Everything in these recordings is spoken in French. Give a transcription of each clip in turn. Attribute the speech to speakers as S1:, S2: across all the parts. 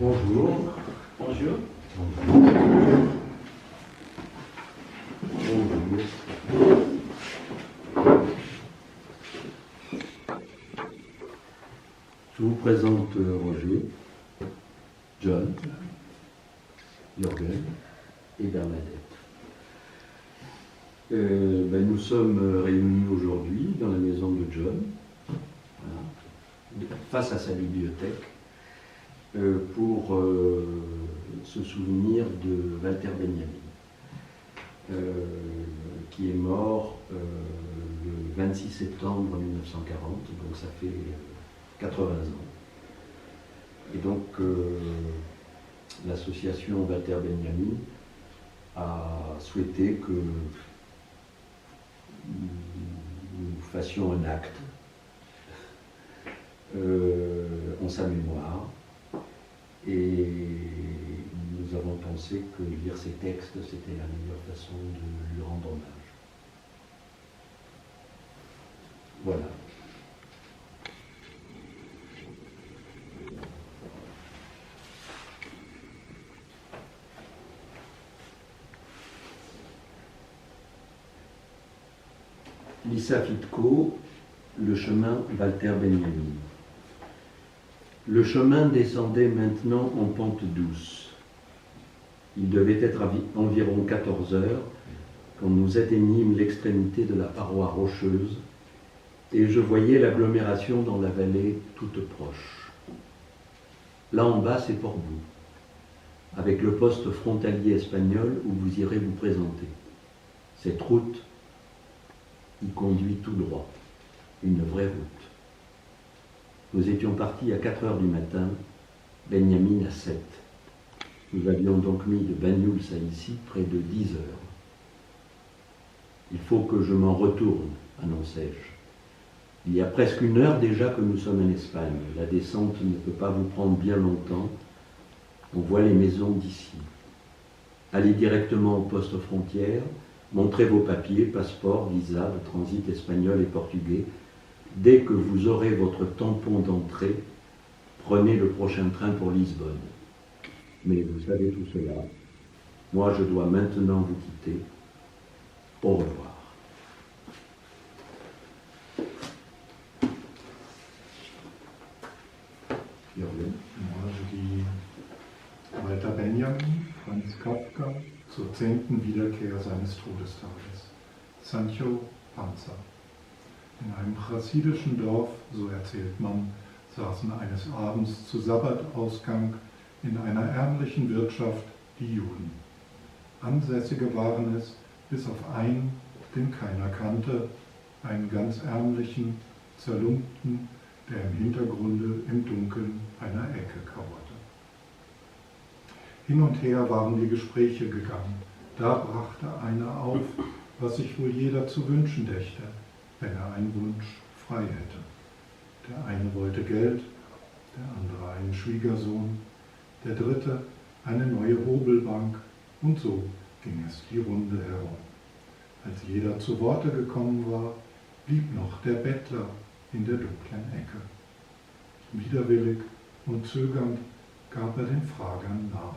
S1: Bonjour.
S2: Bonjour.
S1: Bonjour. Je vous présente Roger, John, Jürgen et Bernadette. Nous sommes réunis aujourd'hui dans la maison de John, voilà, face à sa bibliothèque, pour se souvenir de Walter Benjamin, qui est mort le 26 septembre 1940, donc ça fait 80 ans. Et donc l'association Walter Benjamin a souhaité que nous fassions un acte en sa mémoire. Et nous avons pensé que lire ses textes, c'était la meilleure façon de lui rendre hommage. Voilà. Lisa Fitko, le chemin Walter Benjamin. Le chemin descendait maintenant en pente douce. Il devait être environ 14 heures quand nous atteignîmes l'extrémité de la paroi rocheuse et je voyais l'agglomération dans la vallée toute proche. Là en bas, c'est Portbou, avec le poste frontalier espagnol où vous irez vous présenter. Cette route y conduit tout droit, une vraie route. Nous étions partis à 4 heures du matin, Benjamin à 7. Nous avions donc mis de Banyuls à ici près de 10 heures. Il faut que je m'en retourne, annonçai-je. Il y a presque 1 heure déjà que nous sommes en Espagne. La descente ne peut pas vous prendre bien longtemps. On voit les maisons d'ici. Allez directement au poste frontière, montrez vos papiers, passeport, visa, de transit espagnol et portugais. Dès que vous aurez votre tampon d'entrée, prenez le prochain train pour Lisbonne. Mais vous savez tout cela. Moi, je dois maintenant vous quitter. Au revoir. Jürgen.
S3: Moi, je dis Walter Benjamin, Franz Kafka, zur 10. Wiederkehr seines Todestages. Sancho Panza. In einem chassidischen Dorf, so erzählt man, saßen eines Abends zu Sabbatausgang in einer ärmlichen Wirtschaft die Juden. Ansässige waren es, bis auf einen, den keiner kannte, einen ganz ärmlichen, zerlumpten, der im Hintergrunde im Dunkeln einer Ecke kauerte. Hin und her waren die Gespräche gegangen. Da brachte einer auf, was sich wohl jeder zu wünschen dächte, wenn er einen Wunsch frei hätte. Der eine wollte Geld, der andere einen Schwiegersohn, der dritte eine neue Hobelbank und so ging es die Runde herum. Als jeder zu Worte gekommen war, blieb noch der Bettler in der dunklen Ecke. Widerwillig und zögernd gab er den Fragern nach.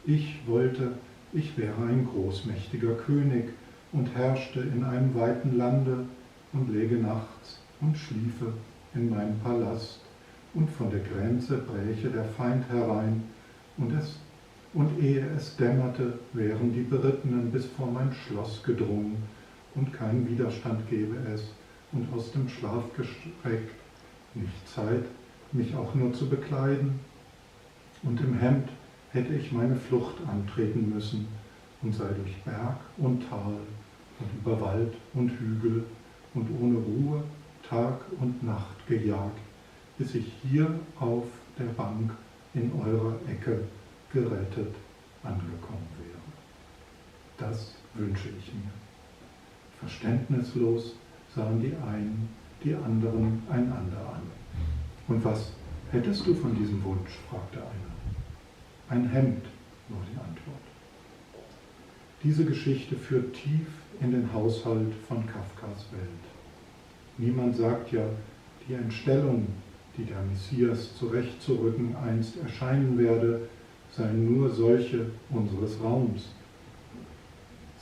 S3: Ich wollte, ich wäre ein großmächtiger König und herrschte in einem weiten Lande und läge nachts und schliefe in meinem Palast und von der Grenze bräche der Feind herein und ehe es dämmerte, wären die Berittenen bis vor mein Schloss gedrungen und kein Widerstand gäbe es und aus dem Schlaf gestreckt, nicht Zeit, mich auch nur zu bekleiden. Und im Hemd hätte ich meine Flucht antreten müssen und sei durch Berg und Tal und über Wald und Hügel und ohne Ruhe Tag und Nacht gejagt, bis ich hier auf der Bank in eurer Ecke gerettet angekommen wäre. Das wünsche ich mir. Verständnislos sahen die einen die anderen einander an. Und was hättest du von diesem Wunsch? Fragte einer. Ein Hemd, war die Antwort. Diese Geschichte führt tief in den Haushalt von Kafkas Welt. Niemand sagt ja, die Entstellung die der Messias zurechtzurücken einst erscheinen werde, seien nur solche unseres Raums.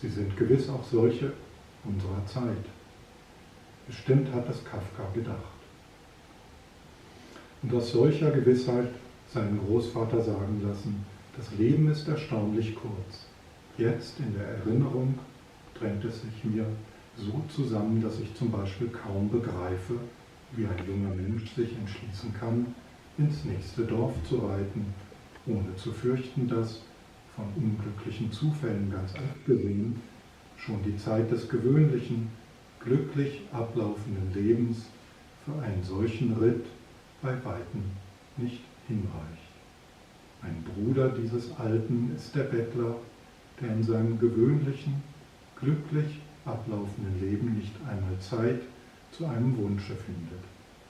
S3: Sie sind gewiss auch solche unserer Zeit. Bestimmt hat es Kafka gedacht. Und aus solcher Gewissheit seinen Großvater sagen lassen, das Leben ist erstaunlich kurz. Jetzt in der Erinnerung drängt es sich mir so zusammen, dass ich zum Beispiel kaum begreife, wie ein junger Mensch sich entschließen kann, ins nächste Dorf zu reiten, ohne zu fürchten, dass, von unglücklichen Zufällen ganz abgesehen, schon die Zeit des gewöhnlichen, glücklich ablaufenden Lebens für einen solchen Ritt bei Weitem nicht hinreicht. Ein Bruder dieses Alten ist der Bettler, der in seinem gewöhnlichen, glücklich ablaufenden Leben nicht einmal Zeit zu einem Wunsche findet,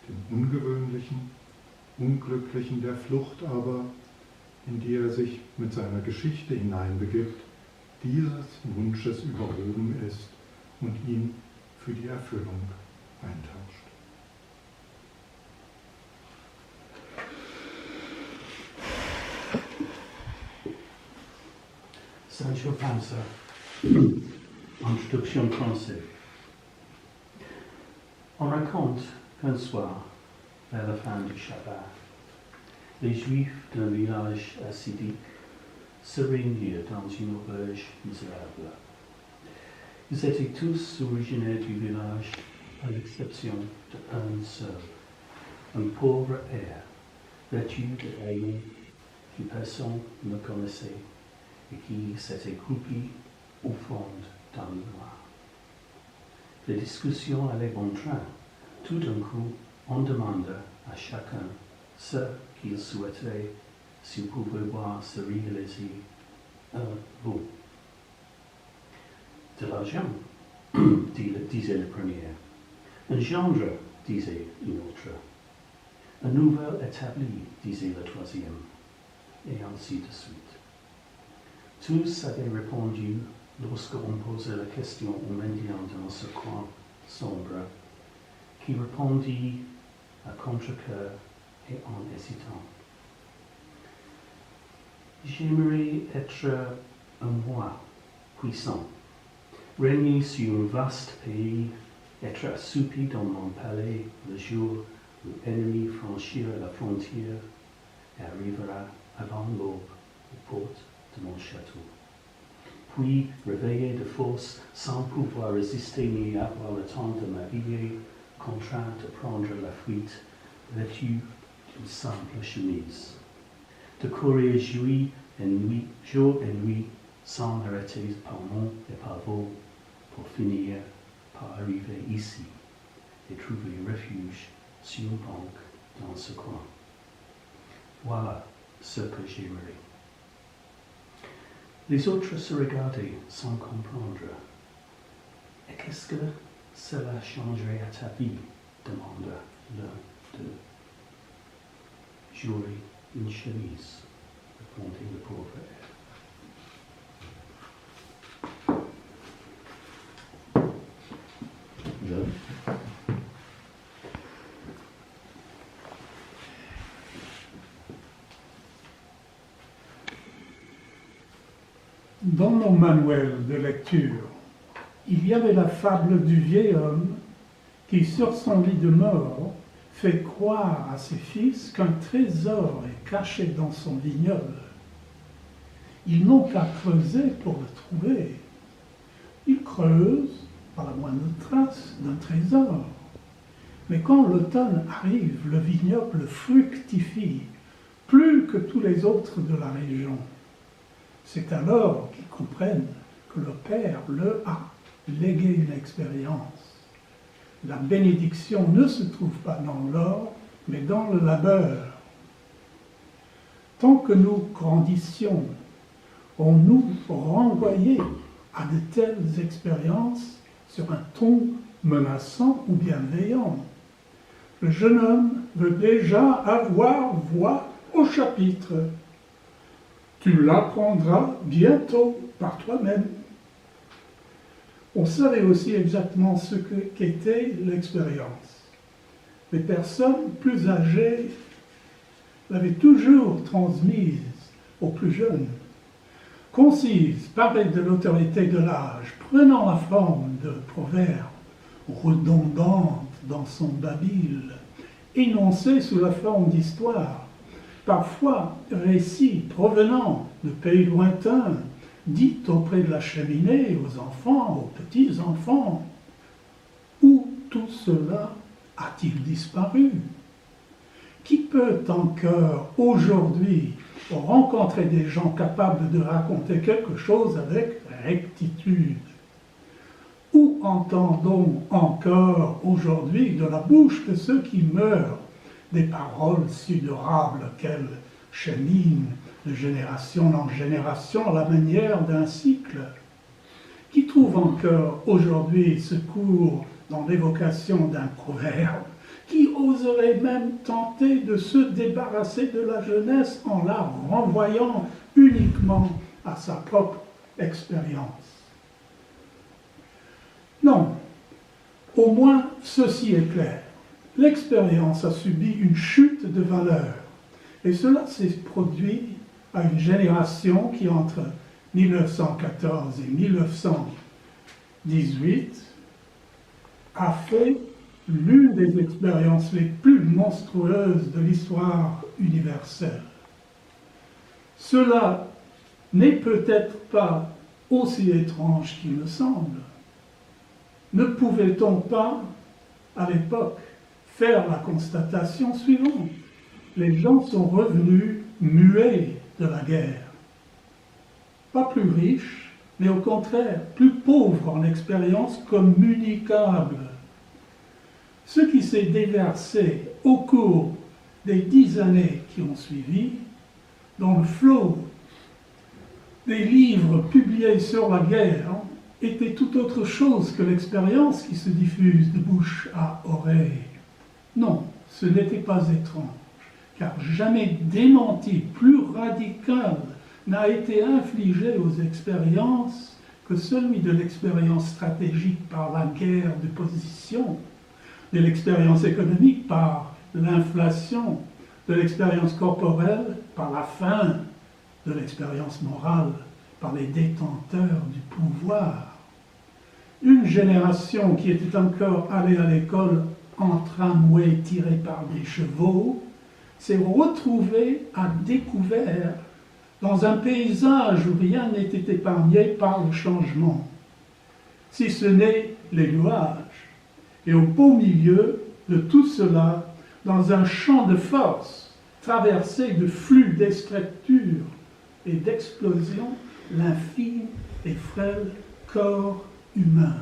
S3: dem ungewöhnlichen, unglücklichen der Flucht aber, in die er sich mit seiner Geschichte hineinbegibt, dieses Wunsches überhoben ist und ihn für die Erfüllung eintauscht.
S2: Sancho Panza, introduction français. On raconte qu'un soir, vers la fin du Shabbat, les Juifs d'un village hassidique se réunirent dans une auberge misérable. Ils étaient tous originaires du village, à l'exception d'un seul, un pauvre air, vêtu de haillons que personne ne connaissait et qui s'était croupi au fond dans le noir. Les discussions allaient bon train. Tout d'un coup, on demanda à chacun ce qu'il souhaitait s'il pouvait voir se réaliser un beau. De l'argent, disait le premier. Un gendre, disait une autre. Un nouvel établi, disait le troisième. Et ainsi de suite. Tous avaient répondu lorsqu'on posait la question au mendiant dans ce coin sombre, qui répondit à contre-cœur et en hésitant. J'aimerais être un roi puissant, régner sur un vaste pays, être assoupi dans mon palais le jour où l'ennemi franchira la frontière et arrivera avant l'aube aux portes de mon château. Puis, réveillé de force, sans pouvoir résister ni avoir le temps de m'habiller, contraint de prendre la fuite, vêtu d'une simple chemise, de courir jour et nuit, sans m'arrêter par mont et par veau, pour finir par arriver ici et trouver refuge sur une banque dans ce coin. Voilà ce que j'aimerais. Les autres se regardaient sans comprendre. Et qu'est-ce que cela changerait à ta vie? Demanda l'un d'eux. J'aurais une chemise, répondit le pauvre air.
S4: Dans nos manuels de lecture, il y avait la fable du vieil homme qui, sur son lit de mort, fait croire à ses fils qu'un trésor est caché dans son vignoble. Ils n'ont qu'à creuser pour le trouver. Ils creusent par la moindre trace d'un trésor. Mais quand l'automne arrive, le vignoble fructifie plus que tous les autres de la région. C'est alors qu'ils comprennent que le Père leur a légué une expérience. La bénédiction ne se trouve pas dans l'or, mais dans le labeur. Tant que nous grandissions, on nous renvoyait à de telles expériences sur un ton menaçant ou bienveillant. Le jeune homme veut déjà avoir voix au chapitre. Tu l'apprendras bientôt par toi-même. On savait aussi exactement ce qu'était l'expérience. les personnes plus âgées l'avaient toujours transmise aux plus jeunes. Concise, parée de l'autorité de l'âge, prenant la forme de proverbes, redondante dans son babil, énoncée sous la forme d'histoire, parfois récits provenant de pays lointains, dit auprès de la cheminée aux enfants, aux petits-enfants. Où tout cela a-t-il disparu? Qui peut encore aujourd'hui rencontrer des gens capables de raconter quelque chose avec rectitude? Où entendons encore aujourd'hui de la bouche de ceux qui meurent des paroles sudurables qu'elles cheminent de génération en génération à la manière d'un cycle? Qui trouve encore aujourd'hui secours dans l'évocation d'un proverbe? Qui oserait même tenter de se débarrasser de la jeunesse en la renvoyant uniquement à sa propre expérience? Non, au moins ceci est clair. L'expérience a subi une chute de valeur, et cela s'est produit à une génération qui, entre 1914 et 1918, a fait l'une des expériences les plus monstrueuses de l'histoire universelle. Cela n'est peut-être pas aussi étrange qu'il me semble. Ne pouvait-on pas, à l'époque, faire la constatation suivante? Les gens sont revenus muets de la guerre. Pas plus riches, mais au contraire, plus pauvres en expérience communicable. Ce qui s'est déversé au cours des 10 années qui ont suivi, dans le flot des livres publiés sur la guerre, était tout autre chose que l'expérience qui se diffuse de bouche à oreille. Non, ce n'était pas étrange, car jamais démenti plus radical n'a été infligé aux expériences que celui de l'expérience stratégique par la guerre de position, de l'expérience économique par l'inflation, de l'expérience corporelle par la faim, de l'expérience morale par les détenteurs du pouvoir. Une génération qui était encore allée à l'école en tramway tiré par des chevaux s'est retrouvée à découvert dans un paysage où rien n'était épargné par le changement, si ce n'est les nuages. Et au beau milieu de tout cela, dans un champ de force, traversé de flux d'extracture et d'explosion, l'infime et frêle corps humain.